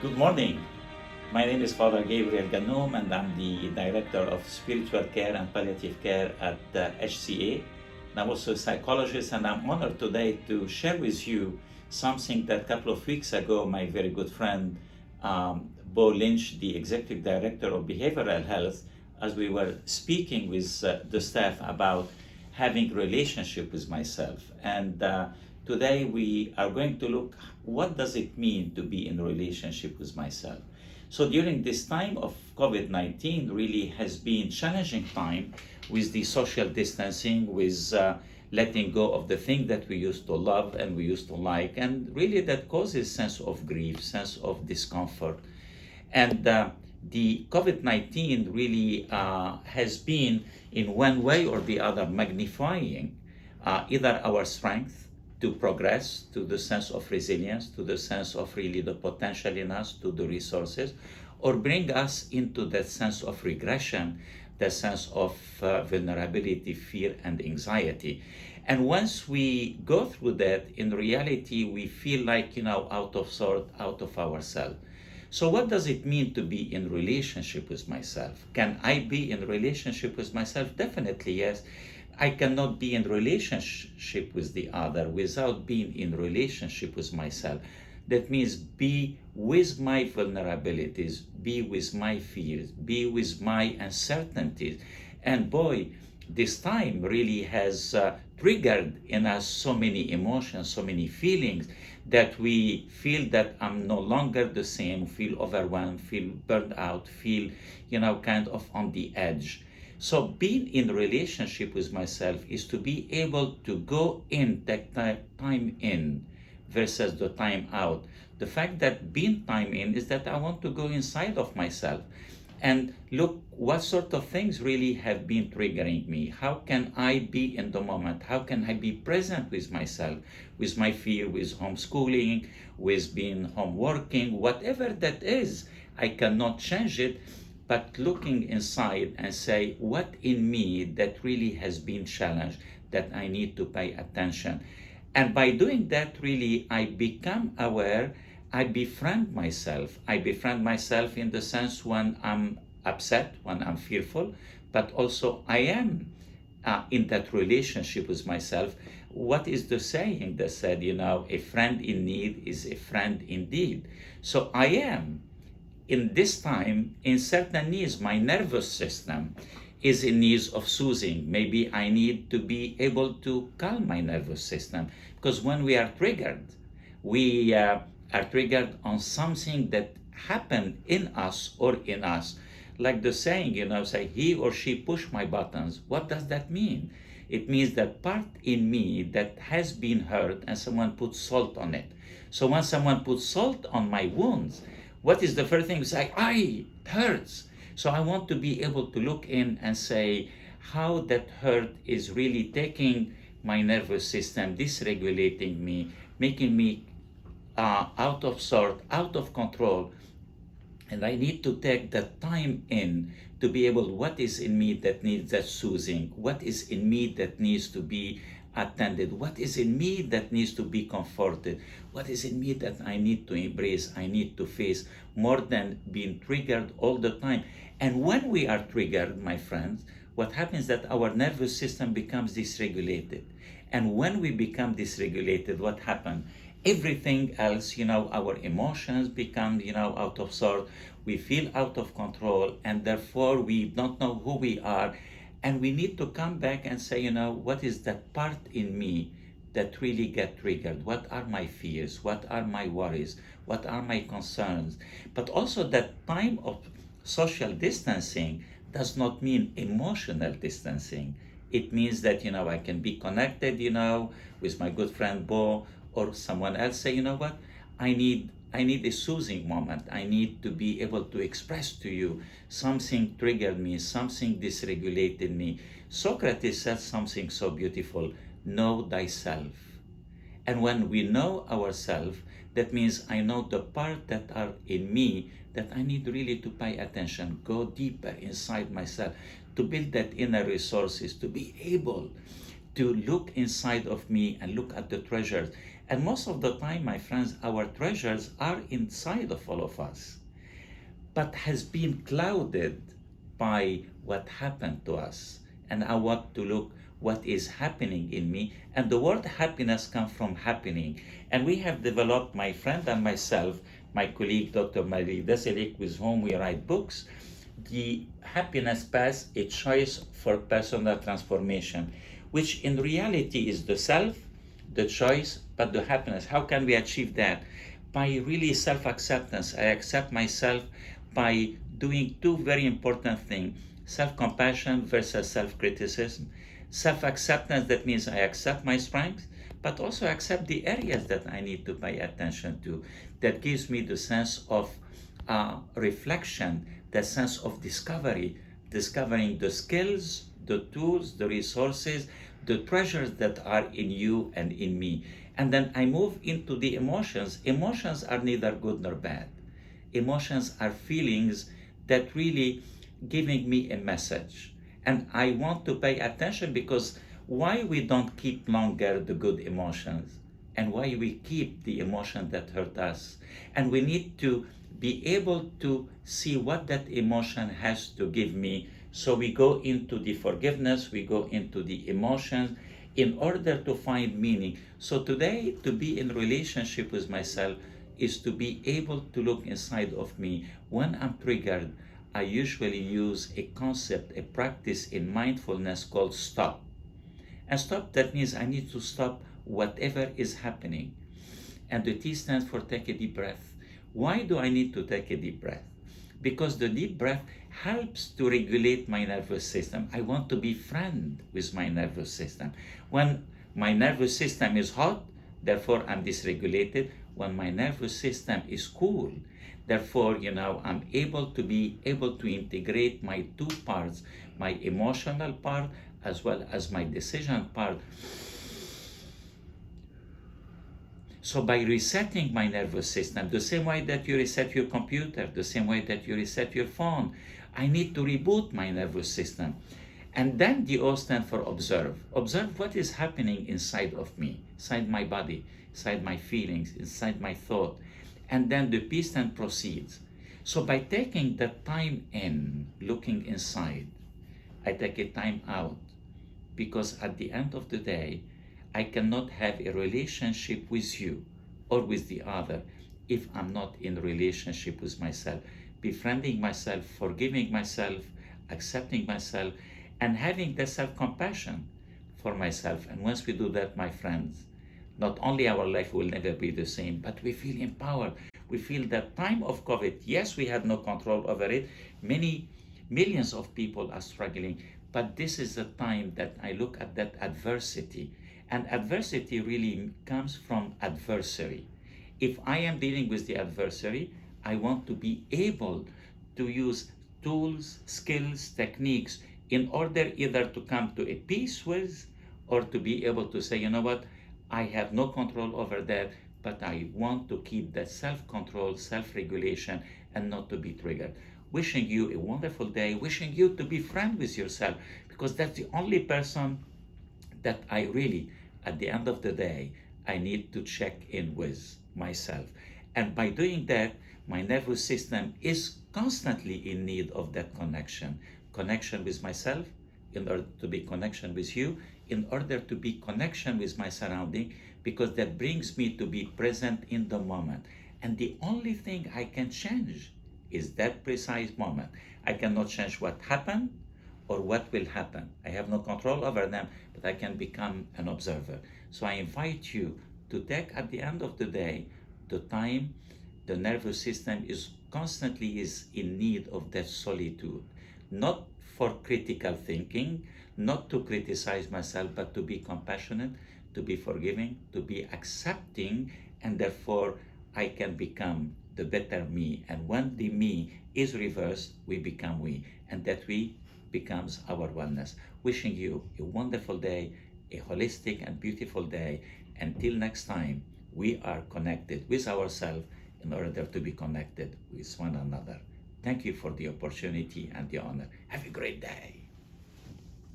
Good morning. My name is Father Gabriel Ganoum, and I'm the Director of Spiritual Care and Palliative Care at HCA. And I'm also a psychologist, and I'm honored today to share with you something that a couple of weeks ago, my very good friend Bo Lynch, the Executive Director of Behavioral Health, as we were speaking with the staff about having relationship with myself. And today we are going to look what does it mean to be in a relationship with myself. So during this time of COVID-19 really has been challenging time with the social distancing, with letting go of the thing that we used to love and we used to like, and really that causes sense of grief, sense of discomfort. And the COVID-19 really has been in one way or the other magnifying either our strength to progress, to the sense of resilience, to the sense of really the potential in us, to the resources, or bring us into that sense of regression, the sense of vulnerability, fear, and anxiety. And once we go through that, in reality, we feel like, out of sort, out of ourselves. So what does it mean to be in relationship with myself? Can I be in relationship with myself? Definitely yes. I cannot be in relationship with the other without being in relationship with myself. That means be with my vulnerabilities, be with my fears, be with my uncertainties. And boy, this time really has triggered in us so many emotions, so many feelings, that we feel that I'm no longer the same, feel overwhelmed, feel burned out, feel, kind of on the edge. So being in relationship with myself is to be able to go in, take time in versus the time out. The fact that being time in is that I want to go inside of myself and look what sort of things really have been triggering me. How can I be in the moment? How can I be present with myself, with my fear, with homeschooling, with being home working, whatever that is. I cannot change it, but looking inside and say, what in me that really has been challenged, that I need to pay attention. And by doing that, really, I become aware. I befriend myself. I befriend myself in the sense when I'm upset, when I'm fearful, but also I am in that relationship with myself. What is the saying that said, a friend in need is a friend indeed? So I am in this time in certain needs. My nervous system is in need of soothing. Maybe I need to be able to calm my nervous system, because when we are triggered, we are triggered on something that happened in us or in us. Like the saying, say, he or she pushed my buttons. What does that mean? It means that part in me that has been hurt and someone put salt on it. So when someone puts salt on my wounds, what is the first thing? It's like, it hurts. So I want to be able to look in and say how that hurt is really taking my nervous system, dysregulating me, making me out of sort, out of control. And I need to take that time in to be able, what is in me that needs that soothing? What is in me that needs to be attended? What is in me that needs to be comforted? What is in me that I need to embrace, I need to face, more than being triggered all the time? And when we are triggered, my friends, what happens that our nervous system becomes dysregulated. And when we become dysregulated, what happens? Everything else, our emotions become, out of sort. We feel out of control, and therefore we don't know who we are. And we need to come back and say, what is that part in me that really get triggered? What are my fears? What are my worries? What are my concerns? But also that time of social distancing does not mean emotional distancing. It means that, I can be connected, with my good friend Bo, or someone else say, what, I need a soothing moment. I need to be able to express to you something triggered me, something dysregulated me. Socrates said something so beautiful: know thyself. And when we know ourselves, that means I know the part that are in me that I need really to pay attention, go deeper inside myself, to build that inner resources, to be able to look inside of me and look at the treasures. And most of the time, my friends, our treasures are inside of all of us, but has been clouded by what happened to us. And I want to look what is happening in me. And the word happiness comes from happening. And we have developed, my friend and myself, my colleague, Dr. Marie Deselik, with whom we write books, the happiness path, a choice for personal transformation, which in reality is the self, the choice, but the happiness. How can we achieve that? By really self-acceptance. I accept myself by doing two very important things: self-compassion versus self-criticism. Self-acceptance, that means I accept my strengths, but also accept the areas that I need to pay attention to. That gives me the sense of reflection, the sense of discovery, discovering the skills, the tools, the resources, the treasures that are in you and in me. And then I move into the emotions. Emotions are neither good nor bad. Emotions are feelings that really giving me a message. And I want to pay attention, because why we don't keep longer the good emotions, and why we keep the emotion that hurt us. And we need to be able to see what that emotion has to give me. So we go into the forgiveness, we go into the emotions in order to find meaning. So today, to be in relationship with myself is to be able to look inside of me. When I'm triggered, I usually use a concept, a practice in mindfulness called stop. And stop, that means I need to stop whatever is happening. And the T stands for take a deep breath. Why do I need to take a deep breath? Because the deep breath helps to regulate my nervous system. I want to be friend with my nervous system. When my nervous system is hot, therefore I'm dysregulated. When my nervous system is cool, therefore, I'm able to integrate my two parts, my emotional part as well as my decision part. So by resetting my nervous system, the same way that you reset your computer, the same way that you reset your phone, I need to reboot my nervous system. And then the O stands for observe. Observe what is happening inside of me, inside my body, inside my feelings, inside my thought. And then the P stand proceeds. So by taking the time in, looking inside, I take a time out, because at the end of the day, I cannot have a relationship with you or with the other if I'm not in relationship with myself, befriending myself, forgiving myself, accepting myself, and having the self-compassion for myself. And once we do that, my friends, not only our life will never be the same, but we feel empowered. We feel that time of COVID, yes, we had no control over it. Many millions of people are struggling, but this is the time that I look at that adversity. And adversity really comes from adversary. If I am dealing with the adversary, I want to be able to use tools, skills, techniques in order either to come to a peace with, or to be able to say, you know what, I have no control over that, but I want to keep that self-control, self-regulation, and not to be triggered. Wishing you a wonderful day, wishing you to be friend with yourself, because that's the only person that I really, at the end of the day, I need to check in with myself. And by doing that, my nervous system is constantly in need of that connection. Connection with myself, in order to be connection with you, in order to be connection with my surrounding, because that brings me to be present in the moment. And the only thing I can change is that precise moment. I cannot change what happened or what will happen. I have no control over them, but I can become an observer. So I invite you to take, at the end of the day, the time. The nervous system is constantly in need of that solitude, not for critical thinking, not to criticize myself, but to be compassionate, to be forgiving, to be accepting, and therefore I can become the better me. And when the me is reversed, we become we, and that we becomes our wellness. Wishing you a wonderful day, a holistic and beautiful day. Until next time, we are connected with ourselves in order to be connected with one another. Thank you for the opportunity and the honor. Have a great day.